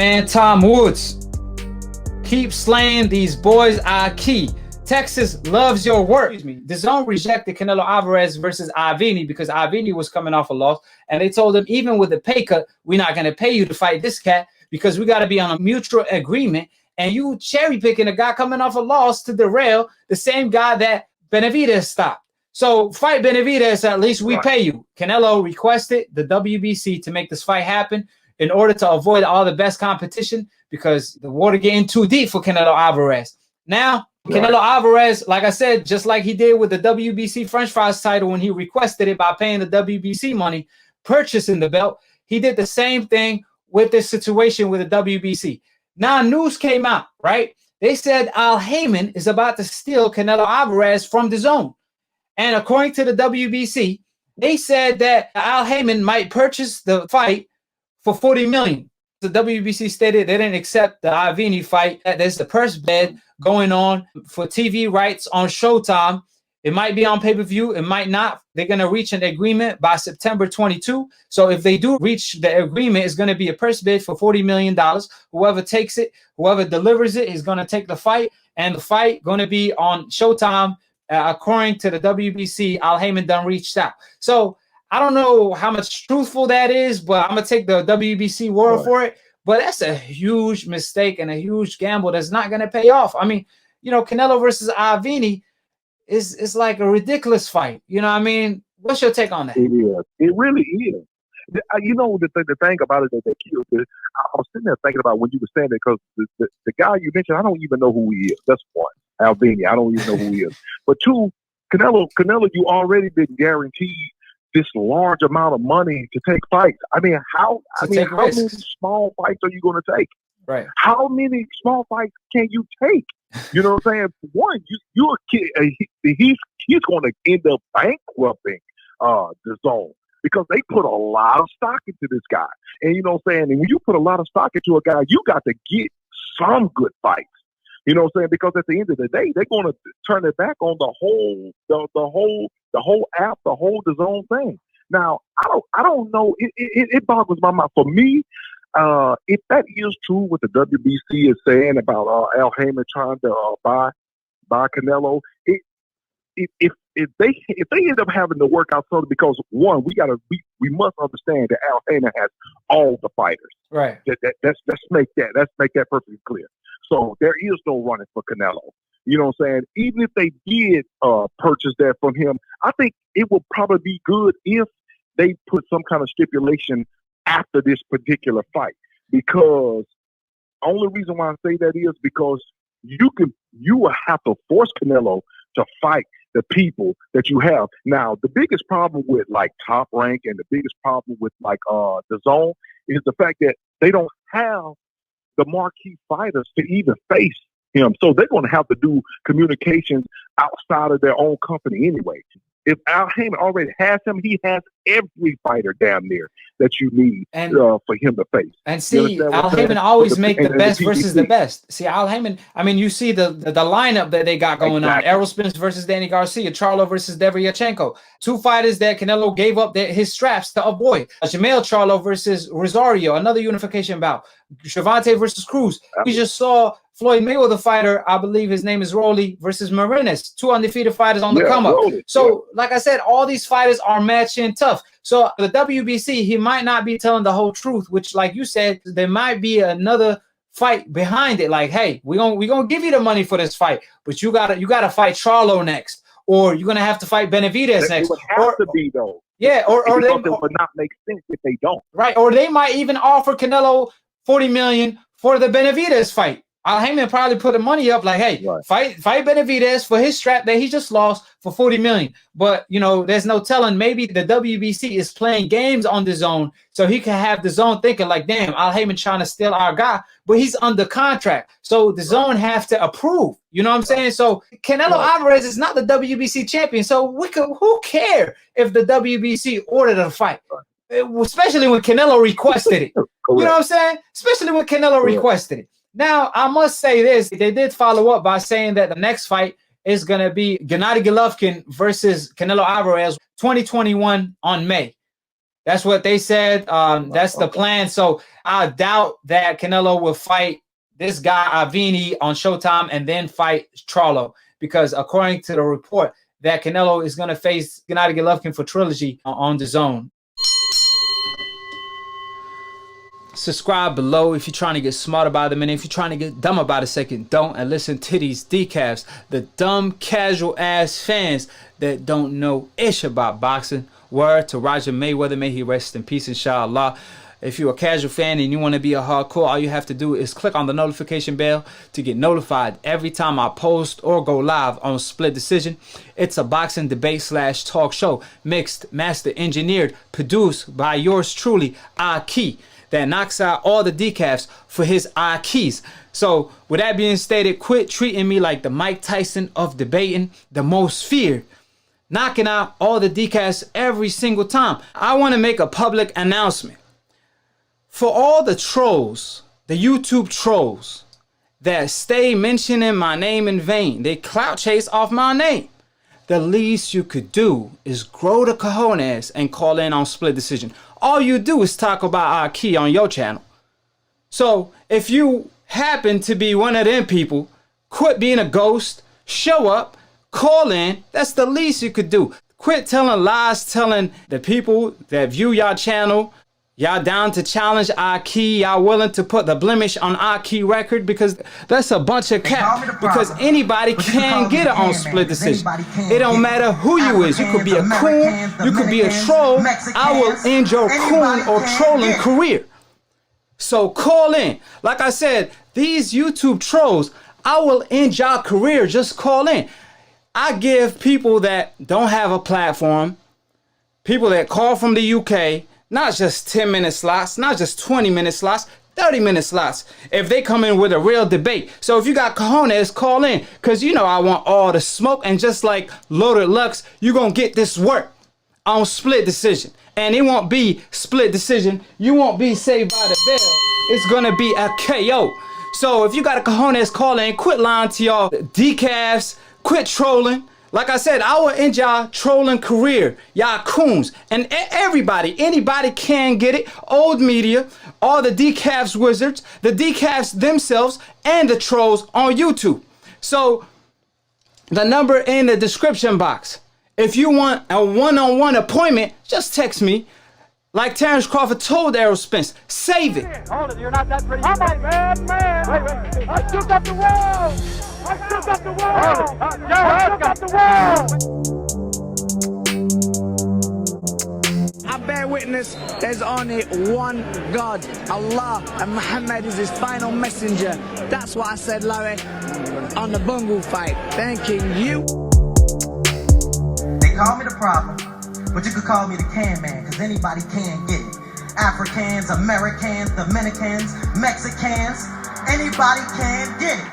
man, Tom Woods. Keep slaying these boys, Akhi. Texas loves your work. DAZN rejected Canelo Alvarez versus Avini because Avini was coming off a loss, and they told him, even with the pay cut, we're not going to pay you to fight this cat because we got to be on a mutual agreement. And you cherry picking a guy coming off a loss to derail the same guy that Benavidez stopped. So fight Benavidez, at least we pay you. Canelo requested the WBC to make this fight happen in order to avoid all the best competition because the water getting too deep for Canelo Alvarez. Now, Canelo Alvarez, like I said, just like he did with the WBC French Fries title when he requested it by paying the WBC money, purchasing the belt, he did the same thing with this situation with the WBC. Now, news came out, right? They said HAYMON is about to steal Canelo Alvarez from DAZN. And according to the WBC, they said that HAYMON might purchase the fight for $40 million. The WBC stated they didn't accept the Avini fight. There's the purse bid going on for TV rights on Showtime. It might be on pay-per-view. It might not. They're going to reach an agreement by September 22. So if they do reach the agreement, it's going to be a purse bid for $40 million. Whoever takes it, whoever delivers it is going to take the fight. And the fight going to be on Showtime. According to the WBC, HAYMON done reached out. So I don't know how much truthful that is, but I'm going to take the WBC word for it. But that's a huge mistake and a huge gamble that's not going to pay off. I mean, you know, Canelo versus Avini is like a ridiculous fight. You know what I mean? What's your take on that? It is. It really is. You know, the thing about it that killed it, I was sitting there thinking about when you were saying that because the guy you mentioned, I don't even know who he is. That's one. Albania, I don't even know who he is. But two, Canelo, you already been guaranteed this large amount of money to take fights. I mean, how many small fights are you going to take? Right. How many small fights can you take? You know what I'm saying? One, you're a kid. He's going to end up bankrupting DAZN because they put a lot of stock into this guy. And you know what I'm saying? And when you put a lot of stock into a guy, you got to get some good fights. You know what I'm saying? Because at the end of the day, they're going to turn it back on the whole app, the whole DAZN thing. Now, I don't know. It boggles my mind. For me, if that is true, what the WBC is saying about HAYMON trying to buy Canelo, if they end up having to work out something, because one, we must understand that HAYMON has all the fighters. Right. Let's make that perfectly clear. So there is no running for Canelo. You know what I'm saying? Even if they did purchase that from him, I think it would probably be good if they put some kind of stipulation after this particular fight. Because only reason why I say that is because you will have to force Canelo to fight the people that you have. Now, the biggest problem with like Top Rank and the biggest problem with like DAZN is the fact that they don't have the marquee fighters to even face him. So they're going to have to do communications outside of their own company anyway. If HAYMON already has him, he has every fighder down there that you need for him to face. And see, HAYMON always make the best versus the best. See, HAYMON, I mean, you see the lineup that they got going on. Errol Spence versus Danny Garcia, Charlo versus Deveryachenko. Two fighters that Canelo gave up his straps to avoid. Jamel Charlo versus Rosario, another unification bout. Gervonta versus Cruz. We just saw Floyd Mayweather fighter, I believe his name is Rolly, versus Marinas. Two undefeated fighters on the come up. So, like I said, all these fighters are matching tough. So the WBC, he might not be telling the whole truth, which, like you said, there might be another fight behind it. Like, hey, we're gonna give you the money for this fight, but you gotta fight Charlo next, or you're gonna have to fight Benavidez next. It would have to be though. Yeah, or they would not make sense if they don't. Right, or they might even offer Canelo $40 million for the Benavidez fight. HAYMON probably put the money up like, hey, fight Benavidez for his strap that he just lost for $40 million. But, you know, there's no telling. Maybe the WBC is playing games on DAZN so he can have DAZN thinking like, damn, HAYMON trying to steal our guy, but he's under contract. So DAZN have to approve. You know what I'm saying? So Canelo Alvarez is not the WBC champion. So who care if the WBC ordered a fight? Especially when Canelo requested it. You know what I'm saying? Especially when Canelo requested it. Now, I must say this. They did follow up by saying that the next fight is going to be Gennady Golovkin versus Canelo Alvarez 2021 on May. That's what they said. That's the plan. So I doubt that Canelo will fight this guy Avini on Showtime and then fight Charlo, because according to the report, that Canelo is going to face Gennady Golovkin for trilogy on DAZN. Subscribe below if you're trying to get smart about a minute. If you're trying to get dumb about a second, don't. And listen to these decafs. The dumb, casual ass fans that don't know ish about boxing. Word to Roger Mayweather, may he rest in peace, inshallah. If you're a casual fan and you want to be a hardcore, all you have to do is click on the notification bell to get notified every time I post or go live on Split Decision. It's a boxing debate / talk show, mixed, master engineered, produced by yours truly, Akhi, that knocks out all the decafs for his Akhis. So with that being stated, quit treating me like the Mike Tyson of debating, the most feared, knocking out all the decafs every single time. I want to make a public announcement. For all the trolls, the YouTube trolls that stay mentioning my name in vain, they clout chase off my name, the least you could do is grow the cojones and call in on Split Decision. All you do is talk about Akhi on your channel. So if you happen to be one of them people, quit being a ghost, show up, call in. That's the least you could do. Quit telling lies, telling the people that view your channel y'all down to challenge Akhi, y'all willing to put the blemish on Akhi record, because that's a bunch of cap. Because anybody can get it on Split Decision. It don't matter who you is. You could be a coon, you could be a troll. I will end your coon or trolling career. So call in. Like I said, these YouTube trolls, I will end your career. Just call in. I give people that don't have a platform, people that call from the UK, not just 10-minute slots, not just 20-minute slots, 30-minute slots, if they come in with a real debate. So if you got cojones, call in, because you know I want all the smoke. And just like Loaded Lux, you're going to get this work on Split Decision. And it won't be Split Decision. You won't be saved by the bell. It's going to be a KO. So if you got a cojones, call in. Quit lying to y'all decafs. Quit trolling. Like I said, I will end y'all trolling career, y'all coons. And everybody, anybody can get it. Old media, all the decafs wizards, the decafs themselves, and the trolls on YouTube. So the number in the description box. If you want a one-on-one appointment, just text me. Like Terrence Crawford told Errol Spence, save it. Hold it, you're not that pretty. I'm a bad man. Wait. I still got the world. I still got the world. I still got the world. I bear witness, there's only one God, Allah, and Muhammad is his final messenger. That's what I said, Larry, on the Bungle fight. Thanking you. They call me the problem, but you could call me the can man, because anybody can get it. Africans, Americans, Dominicans, Mexicans, anybody can get it.